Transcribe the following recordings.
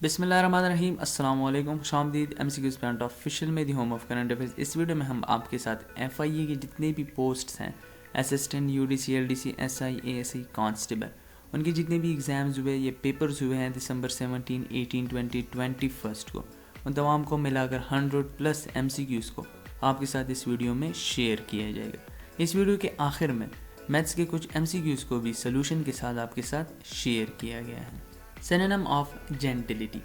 بسم اللہ الرحمن الرحیم. السلام علیکم. خوش آمدید M C Qs point official میں the home of current affairs. اس ویڈیو میں ہم آپ کے ساتھ ایف آئی اے کے جتنے بھی پوسٹس ہیں، assistant U D C L D C S I A S I constable, ان کے جتنے بھی ایگزامز ہوئے، یہ پیپرز ہوئے ہیں دسمبر 17، 18، 20، 21 کو، ان تمام کو ملا کر 100+ ایم سی کیوز کو آپ کے ساتھ اس ویڈیو میں شیئر کیا جائے گا. اس ویڈیو کے آخر میں میتھس کے کچھ ایم سی کیوز کو بھی سلوشن کے ساتھ آپ کے ساتھ شیئر کیا گیا ہے. Synonym of جینٹلٹی.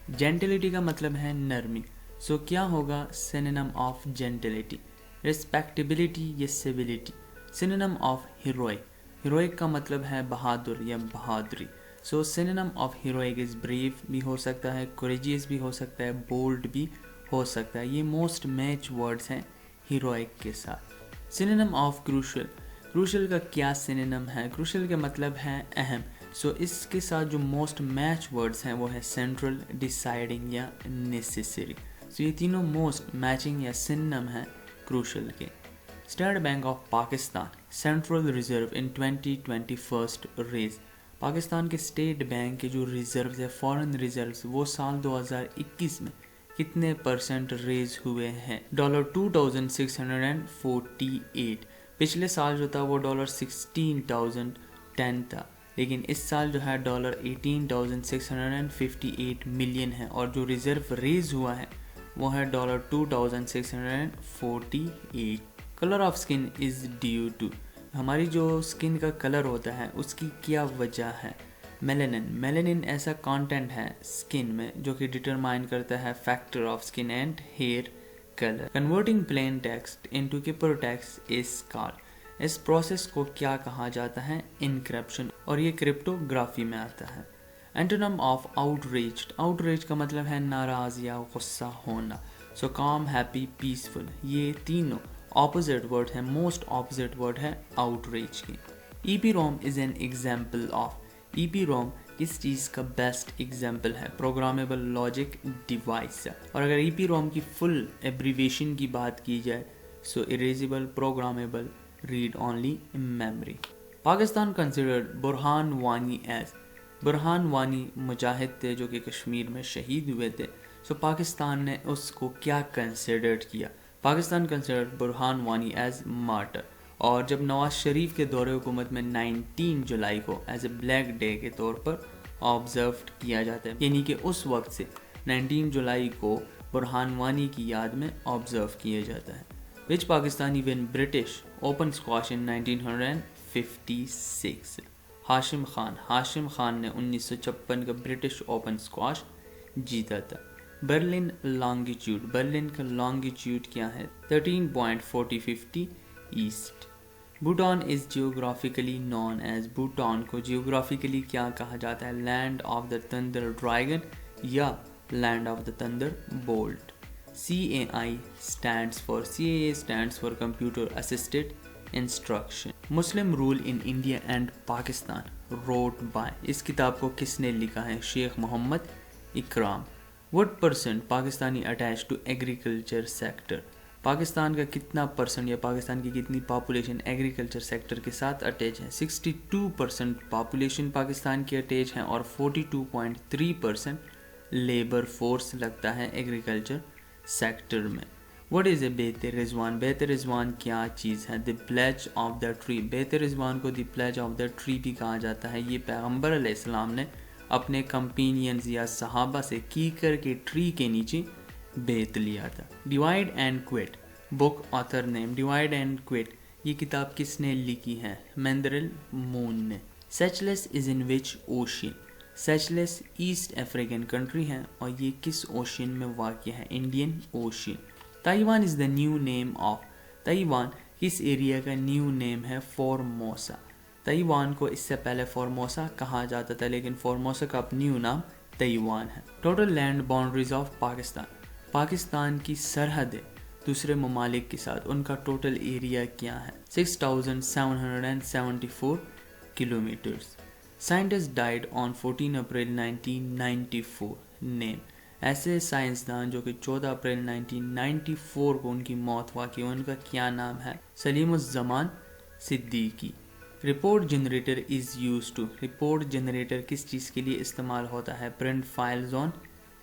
جینٹلٹی کا مطلب ہے نرمی. سو کیا ہوگا سینونیم آف جینٹلٹی؟ ریسپیکٹیبلٹی یا civility. Synonym of heroic. Heroic کا مطلب ہے بہادر یا بہادری. So synonym of heroic is brave بھی ہو سکتا ہے، کوریجیس بھی ہو سکتا ہے، بولڈ بھی ہو سکتا ہے. یہ موسٹ میچ ورڈز ہیں ہیروئک کے ساتھ. Synonym of crucial. کروشل کا کیا سینونیم ہے؟ کروشل کا مطلب ہے اہم. سو اس کے ساتھ جو موسٹ میچ ورڈز ہیں وہ ہے سینٹرل، ڈیسائیڈنگ یا نیسیسری. سو یہ تینوں موسٹ میچنگ یا سینونیم ہیں کروشل کے. State bank of Pakistan central reserve in 2021 raise. Pakistan کے اسٹیٹ بینک کے جو ریزروز ہے، فورن ریزروز، وہ سال 2021 میں کتنے پرسنٹ ریز ہوئے ہیں؟ $2648. پچھلے سال جو تھا وہ $16,010 تھا، لیکن اس سال جو ہے $18,658 ملین ہے، اور جو ریزرو ریز ہوا ہے وہ ہے $2,648. کلر آف سکن از ڈیو ٹو. ہماری جو سکن کا کلر ہوتا ہے اس کی کیا وجہ ہے؟ میلانن. میلانن ایسا کانٹینٹ ہے سکن میں جو کہ ڈٹرمائن کرتا ہے factor of skin and hair colour. Converting plain text into cipher text is called. اس پروسیس کو کیا کہا جاتا ہے؟ انکرپشن، اور یہ کرپٹوگرافی میں آتا ہے. Antonym of آؤٹریجڈ. آؤٹریج کا مطلب ہے ناراض یا غصہ ہونا. سو کام، ہیپی، پیسفل، یہ تینوں اپوزٹ ورڈ ہے، موسٹ اپوزٹ ورڈ ہے آؤٹریج کی. ای پی روم از این ایگزامپل آف. ای پی روم کس چیز کا بیسٹ ایگزامپل ہے؟ Programmable logic device. اور اگر ای پی روم کی فل ایبریویشن کی بات کی جائے، so erasable, programmable, read only memory. Pakistan considered Burhan Wani as. Burhan Wani مجاہد تھے جو کہ کشمیر میں شہید ہوئے تھے. سو پاکستان نے اس کو کیا کنسیڈرڈ کیا؟ Pakistan considered Burhan Wani as mortar. اور جب نواز شریف کے دور حکومت میں 19 جولائی کو ایز اے بلیک ڈے کے طور پر آبزرو کیا جاتا ہے، یعنی کہ اس وقت سے 19 جولائی کو برہان وانی کی یاد میں آبزرو کیا جاتا ہے. Which Pakistani won British open squash in 1956. Hashim Khan. Hashim Khan نے 1956 کا برٹش اوپن اسکواش جیتا تھا. Berlin longitude. برلن کا لانگیٹیوڈ کیا ہے؟ 13.4050 east. Bhutan is geographically known as. Bhutan کو جیوگرافیکلی کیا کہا جاتا ہے؟ Land of the thunder dragon یا land of the thunderbolt. CAI stands for CAA stands for Computer Assisted Instruction. Muslim Rule in India and Pakistan wrote by. اس کتاب کو کس نے لکھا ہے؟ شیخ محمد اکرام. What percent Pakistani attached to agriculture sector. Pakistan کا کتنا percent یا پاکستان کی کتنی پاپولیشن ایگریکلچر سیکٹر کے ساتھ اٹیچ ہے؟ 62% پاپولیشن پاکستان کی اٹیچ ہے، اور 42.3% لیبر فورس لگتا ہے ایگریکلچر سیکٹر میں. واٹ از اے بیت رضوان. بیت رضوان کیا چیز ہے؟ دی پلیج آف دا ٹری. بیت رضوان کو دی پلیج آف دا ٹری بھی کہا جاتا ہے. یہ پیغمبر علیہ السلام نے اپنے کمپینینز یا صحابہ سے کیکر کے ٹری کے نیچے بیت لیا تھا. Divide and quit book author name. Divide and quit یہ کتاب کس نے لکھی ہے؟ مہندرل مون نے. سیچلس از ان وچ اوشین. سیچلس ایسٹ افریقن کنٹری ہے، اور یہ کس اوشین میں واقع ہے؟ Indian ocean. Taiwan is the new name of. Taiwan کس ایریا کا نیو نیم ہے؟ فورموسا. تائیوان کو اس سے پہلے فورموسا کہا جاتا تھا، لیکن فورموسا کا اب نیو نام تائیوان ہے. Total land boundaries of Pakistan. Pakistan کی سرحدیں دوسرے ممالک کے ساتھ، ان کا ٹوٹل ایریا کیا ہے؟ 6,774 kilometres. Scientists died on 14 April 1994. name. ایسے سائنسدان جو کہ 14 اپریل 1994 کو ان کی موت واقع ہوئی، ان کا کیا نام ہے؟ Salim Uzzaman Siddiqui. Report generator is use to. Report generator کس چیز کے لیے استعمال ہوتا ہے؟ Print files on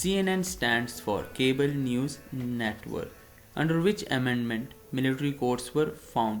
CNN stands for Cable News Network. Under which amendment military courts were found?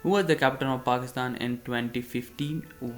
Who was the captain of Pakistan in 2015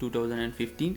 2015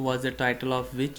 was the title of which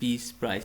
Peace Prize?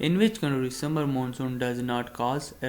In which country summer monsoon does not cause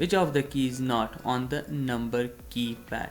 Which of the keys not on the number keypad?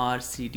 RCD,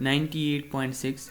98.6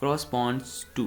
corresponds to,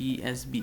PSB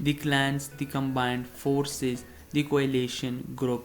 the clans, the combined forces, the coalition group,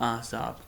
ahzab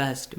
best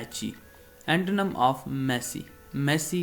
itchy. Antonym of messy. Messy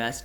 best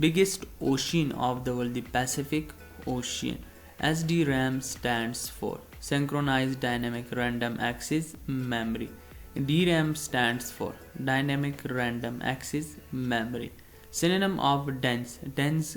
Biggest ocean of the world, the Pacific Ocean. SDRAM stands for Synchronized Dynamic Random Access Memory. DRAM stands for Dynamic Random Access Memory. Synonym of dense. Dense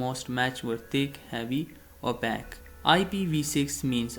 most match word thick, heavy, opaque. IPv6 means.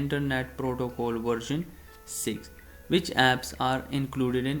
Internet Protocol version 6. Which apps are included in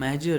major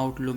Outlook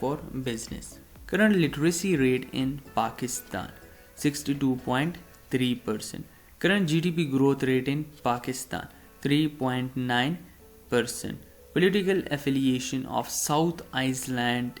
for Business. Current literacy rate in Pakistan 62.3%. Current GDP growth rate in Pakistan 3.9%. Political affiliation of South Iceland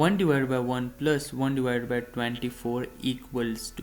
1 divided by 1 plus 1 divided by 24 equals to.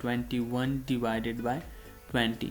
21 divided by 20.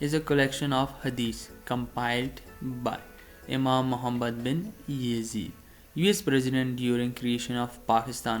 is a collection of hadith compiled by Imam Muhammad bin Yazid. US President during creation of Pakistan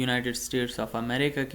United States of America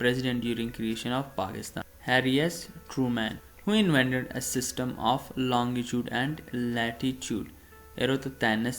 President during creation of Pakistan Harry S. Truman. Who invented a system of longitude and latitude? Eratosthenes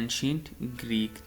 ancient Greek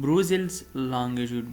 Brussels longitude.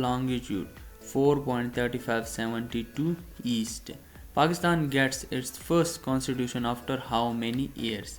longitude 4.3572 east. Pakistan gets its first constitution after how many years?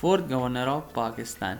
Fourth governor of Pakistan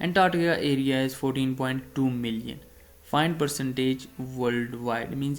Antarctica area is 14.2 million. Find percentage worldwide. Means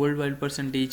worldwide percentage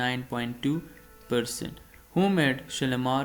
9.2%. Who made Shalimar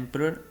Emperor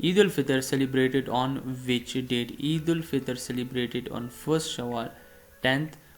Eid al-Fitr celebrated on which date? Eid al-Fitr celebrated on 1st Shawwal 10th,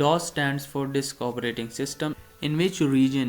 DOS stands for Disk Operating System. In which region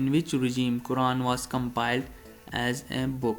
in which regime Quran was compiled as a book?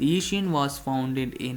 The ASEAN was founded in.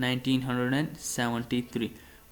1973.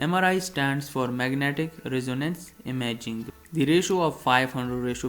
MRI stands for magnetic resonance imaging. The ratio of 500 ratio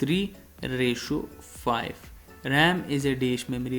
3:5. RAM is a dash memory.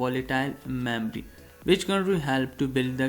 volatile memory. Which country helped to build the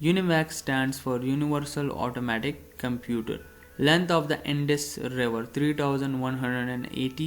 UNIVAC stands for Universal Automatic Computer. Length of the Indus River 3180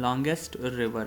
longest river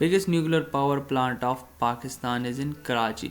Biggest nuclear power plant of Pakistan is in Karachi.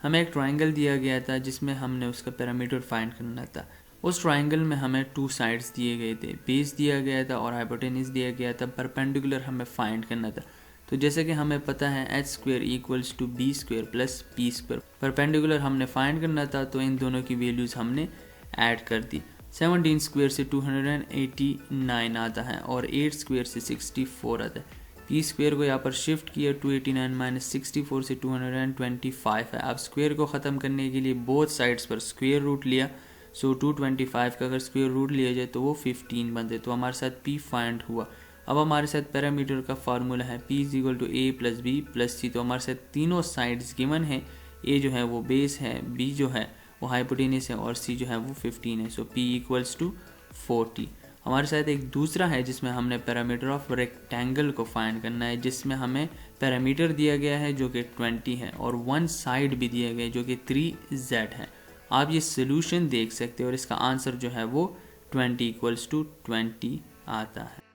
ہمیں ایک triangle دیا گیا تھا جس میں ہم نے اس کا پیرامیٹر فائنڈ کرنا تھا. اس ٹرائنگل میں ہمیں 2 سائڈز دیے گئے تھے, بیس دیا گیا تھا اور ہائپوٹینس دیا گیا تھا, پرپینڈیکولر ہمیں فائنڈ کرنا تھا. تو جیسے کہ ہمیں پتہ ہے h² = b² + p². پرپینڈیکولر ہم نے فائنڈ کرنا تھا تو ان دونوں کی ویلیوز ہم نے ایڈ کر دی. 17² سے 289 آتا ہے اور 8² سے 64 آتا ہے. p² کو یہاں پر شفٹ کیا, 289 - 64 سے 225 ہے. اب اسکوئر کو ختم کرنے کے لیے بوتھ سائڈس پر اسکوئر روٹ لیا. سو 225 کا اگر اسکوئر روٹ لیا جائے تو وہ 15 بنتے, تو ہمارے ساتھ p فائنڈ ہوا. اب ہمارے ساتھ پیرامیٹر کا فارمولا ہے p = a + b + c. تو ہمارے ساتھ تینوں سائڈز گیون ہیں. a جو ہے وہ بیس ہے, b جو ہے وہ ہائپوٹینس ہے اور c جو ہے وہ 15 ہے. سو p = 40. ہمارے ساتھ ایک دوسرا ہے جس میں ہم نے پیرامیٹر آف ریکٹینگل کو فائنڈ کرنا ہے, جس میں ہمیں پیرامیٹر دیا گیا ہے جو کہ 20 ہے اور 1 سائڈ بھی دیا گیا ہے جو کہ 3z ہے. آپ یہ سلوشن دیکھ سکتے ہیں اور اس کا آنسر جو ہے وہ 20 = 20 آتا ہے.